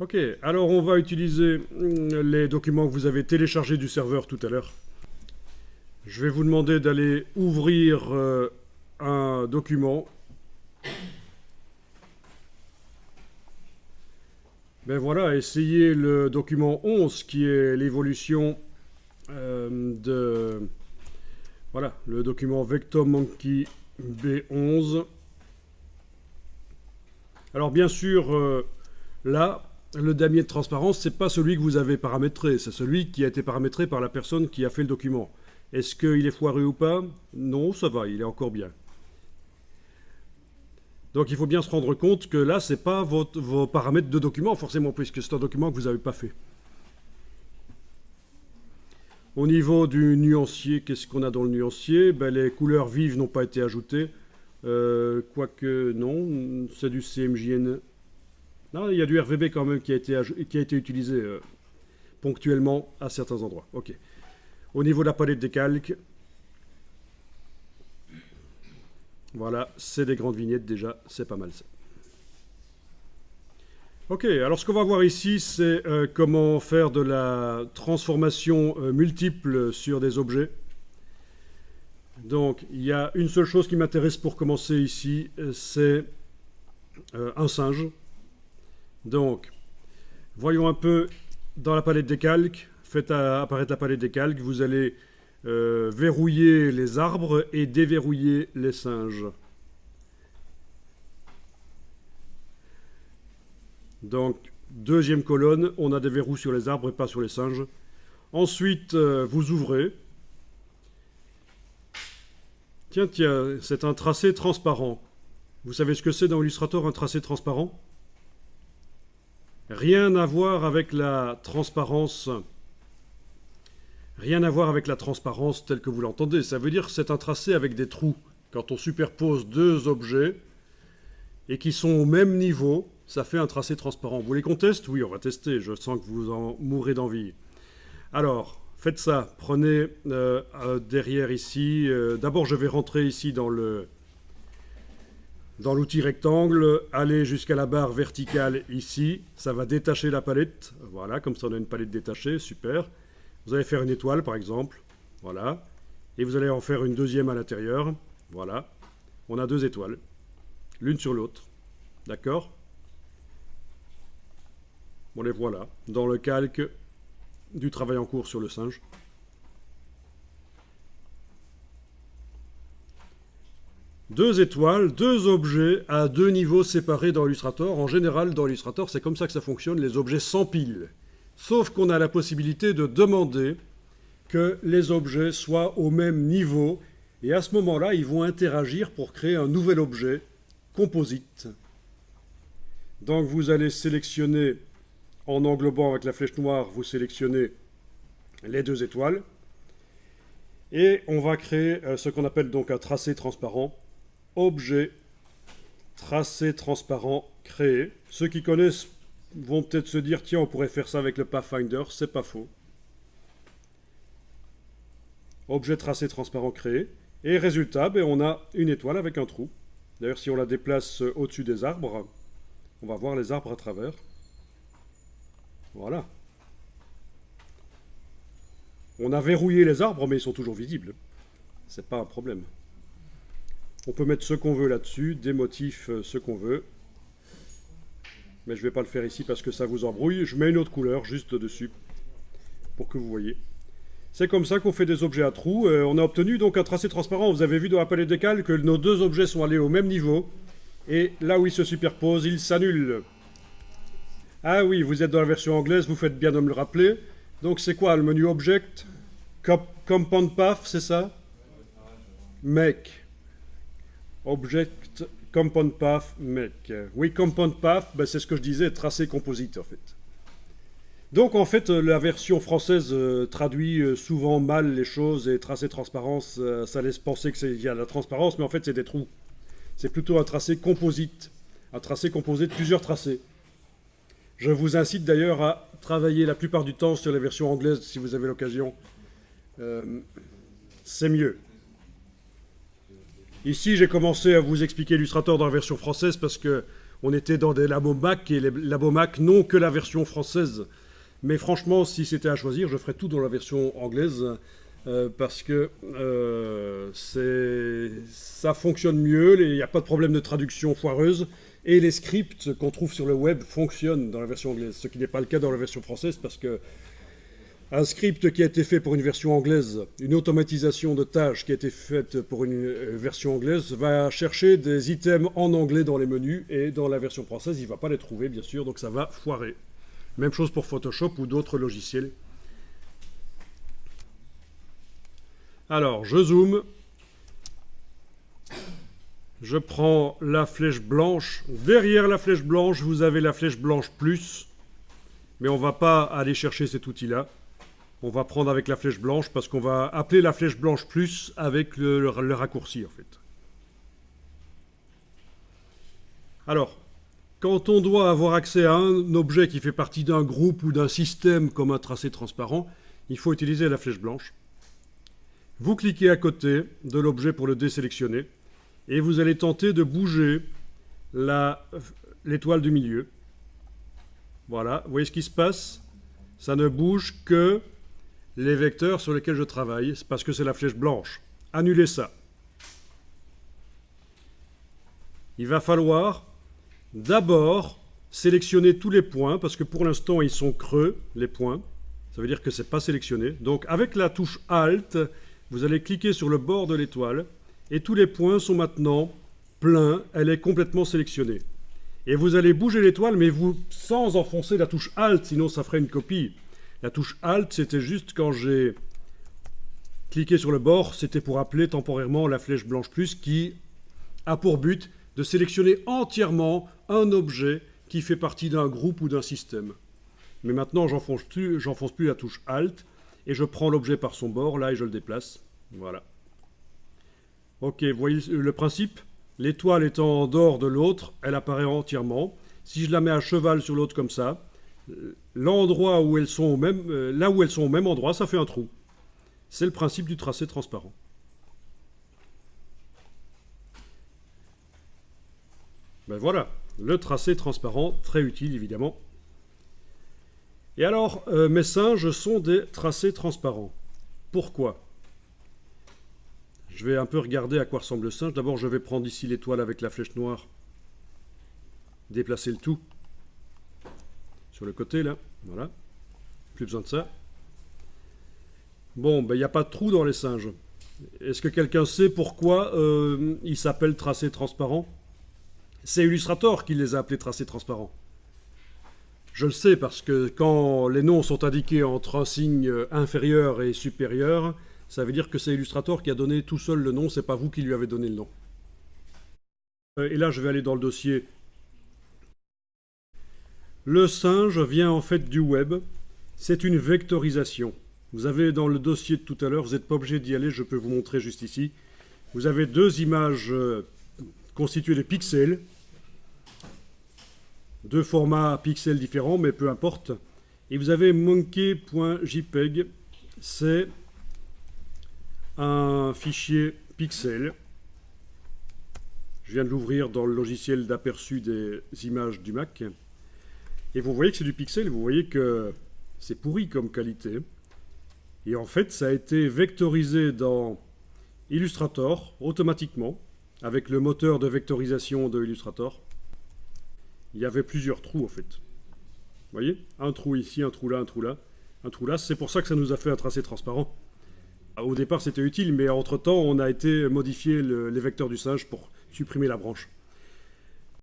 Ok, alors on va utiliser les documents que vous avez téléchargés du serveur tout à l'heure. Je vais vous demander d'aller ouvrir un document. Ben voilà, essayez le document 11 qui est l'évolution de... Voilà, le document VectorMonkey B11. Alors bien sûr, là, le damier de transparence, c'est pas celui que vous avez paramétré, c'est celui qui a été paramétré par la personne qui a fait le document. Est-ce qu'il est foiré ou pas? Non, ça va, il est encore bien. Donc il faut bien se rendre compte que là, ce n'est pas vos paramètres de document, forcément, puisque c'est un document que vous n'avez pas fait. Au niveau du nuancier, qu'est-ce qu'on a dans le nuancier? Ben, les couleurs vives n'ont pas été ajoutées. Quoique, non, c'est du CMJN. Non, il y a du RVB quand même qui a été utilisé ponctuellement à certains endroits. Ok. Au niveau de la palette des calques, voilà, c'est des grandes vignettes déjà, c'est pas mal ça. Ok, alors ce qu'on va voir ici, c'est comment faire de la transformation multiple sur des objets. Donc, il y a une seule chose qui m'intéresse pour commencer ici, c'est un singe. Donc, voyons un peu dans la palette des calques. Faites apparaître la palette des calques. Vous allez verrouiller les arbres et déverrouiller les singes. Donc, deuxième colonne, on a des verrous sur les arbres et pas sur les singes. Ensuite, vous ouvrez. Tiens, c'est un tracé transparent. Vous savez ce que c'est dans Illustrator, un tracé transparent? Rien à voir avec la transparence. Rien à voir avec la transparence telle que vous l'entendez. Ça veut dire que c'est un tracé avec des trous. Quand on superpose deux objets et qui sont au même niveau, ça fait un tracé transparent. Vous voulez qu'on teste? Oui, on va tester. Je sens que vous en mourrez d'envie. Alors, faites ça. Prenez derrière ici. D'abord, je vais rentrer ici dans l'outil rectangle, allez jusqu'à la barre verticale ici. Ça va détacher la palette. Voilà, comme ça on a une palette détachée. Super. Vous allez faire une étoile, par exemple. Voilà. Et vous allez en faire une deuxième à l'intérieur. Voilà. On a deux étoiles. L'une sur l'autre. D'accord? Bon, les voilà. Dans le calque du travail en cours sur le singe. Deux étoiles, deux objets à deux niveaux séparés dans Illustrator. En général, dans Illustrator, c'est comme ça que ça fonctionne. Les objets s'empilent. Sauf qu'on a la possibilité de demander que les objets soient au même niveau. Et à ce moment-là, ils vont interagir pour créer un nouvel objet composite. Donc vous allez sélectionner, en englobant avec la flèche noire, vous sélectionnez les deux étoiles. Et on va créer ce qu'on appelle donc un tracé transparent. Objet, tracé transparent créé. Ceux qui connaissent vont peut-être se dire, tiens, on pourrait faire ça avec le Pathfinder, c'est pas faux. Objet tracé transparent créé. Et résultat, ben, on a une étoile avec un trou. D'ailleurs, si on la déplace au-dessus des arbres, on va voir les arbres à travers. Voilà. On a verrouillé les arbres, mais ils sont toujours visibles. C'est pas un problème. On peut mettre ce qu'on veut là-dessus, des motifs, ce qu'on veut. Mais je ne vais pas le faire ici parce que ça vous embrouille. Je mets une autre couleur juste dessus pour que vous voyez. C'est comme ça qu'on fait des objets à trous. On a obtenu donc un tracé transparent. Vous avez vu dans la palette des calques que nos deux objets sont allés au même niveau. Et là où ils se superposent, ils s'annulent. Ah oui, vous êtes dans la version anglaise, vous faites bien de me le rappeler. Donc c'est quoi le menu Object? Compound Path, c'est ça? Make. Object Compound Path Make. Oui, Compound Path, ben c'est ce que je disais, tracé composite en fait. Donc en fait, la version française traduit souvent mal les choses et tracé transparence, ça laisse penser qu'il y a de la transparence, mais en fait c'est des trous. C'est plutôt un tracé composite, un tracé composé de plusieurs tracés. Je vous incite d'ailleurs à travailler la plupart du temps sur la version anglaise si vous avez l'occasion. C'est mieux. Ici, j'ai commencé à vous expliquer Illustrator dans la version française parce que on était dans des labos Mac, et les labos Mac n'ont que la version française. Mais franchement, si c'était à choisir, je ferais tout dans la version anglaise, parce que ça fonctionne mieux, il n'y a pas de problème de traduction foireuse, et les scripts qu'on trouve sur le web fonctionnent dans la version anglaise, ce qui n'est pas le cas dans la version française, parce que un script qui a été fait pour une version anglaise, une automatisation de tâches qui a été faite pour une version anglaise, va chercher des items en anglais dans les menus, et dans la version française, il ne va pas les trouver, bien sûr, donc ça va foirer. Même chose pour Photoshop ou d'autres logiciels. Alors, je zoome. Je prends la flèche blanche. Derrière la flèche blanche, vous avez la flèche blanche plus. Mais on ne va pas aller chercher cet outil-là. On va prendre avec la flèche blanche parce qu'on va appeler la flèche blanche plus avec le raccourci, en fait. Alors, quand on doit avoir accès à un objet qui fait partie d'un groupe ou d'un système comme un tracé transparent, il faut utiliser la flèche blanche. Vous cliquez à côté de l'objet pour le désélectionner et vous allez tenter de bouger l'étoile du milieu. Voilà, vous voyez ce qui se passe? Ça ne bouge que les vecteurs sur lesquels je travaille, c'est parce que c'est la flèche blanche. Annulez ça. Il va falloir d'abord sélectionner tous les points, parce que pour l'instant ils sont creux, les points. Ça veut dire que ce n'est pas sélectionné. Donc avec la touche Alt, vous allez cliquer sur le bord de l'étoile, et tous les points sont maintenant pleins, elle est complètement sélectionnée. Et vous allez bouger l'étoile, mais sans enfoncer la touche Alt, sinon ça ferait une copie. La touche Alt, c'était juste quand j'ai cliqué sur le bord, c'était pour appeler temporairement la flèche blanche plus, qui a pour but de sélectionner entièrement un objet qui fait partie d'un groupe ou d'un système. Mais maintenant, j'enfonce plus la touche Alt, et je prends l'objet par son bord, là, et je le déplace. Voilà. Ok, vous voyez le principe? L'étoile étant en dehors de l'autre, elle apparaît entièrement. Si je la mets à cheval sur l'autre comme ça, l'endroit où elles sont là où elles sont au même endroit, ça fait un trou. C'est le principe du tracé transparent. Ben voilà, le tracé transparent, très utile évidemment. Et alors, mes singes sont des tracés transparents. Pourquoi? Je vais un peu regarder à quoi ressemble le singe. D'abord, je vais prendre ici l'étoile avec la flèche noire. Déplacer le tout. Sur le côté, là. Voilà. Plus besoin de ça. Bon, ben, il n'y a pas de trou dans les singes. Est-ce que quelqu'un sait pourquoi ils s'appellent tracés transparents? C'est Illustrator qui les a appelés tracés transparents. Je le sais parce que quand les noms sont indiqués entre un signe inférieur et supérieur, ça veut dire que c'est Illustrator qui a donné tout seul le nom, c'est pas vous qui lui avez donné le nom. Et là, je vais aller dans le dossier. Le singe vient en fait du web. C'est une vectorisation. Vous avez dans le dossier de tout à l'heure, vous n'êtes pas obligé d'y aller, je peux vous montrer juste ici. Vous avez deux images constituées de pixels. Deux formats pixels différents, mais peu importe. Et vous avez monkey.jpg. C'est un fichier pixel. Je viens de l'ouvrir dans le logiciel d'aperçu des images du Mac. Et vous voyez que c'est du pixel, vous voyez que c'est pourri comme qualité. Et en fait, ça a été vectorisé dans Illustrator automatiquement, avec le moteur de vectorisation de Illustrator. Il y avait plusieurs trous en fait. Vous voyez? Un trou ici, un trou là, un trou là, un trou là. C'est pour ça que ça nous a fait un tracé transparent. Au départ, c'était utile, mais entre-temps, on a été modifier les vecteurs du singe pour supprimer la branche.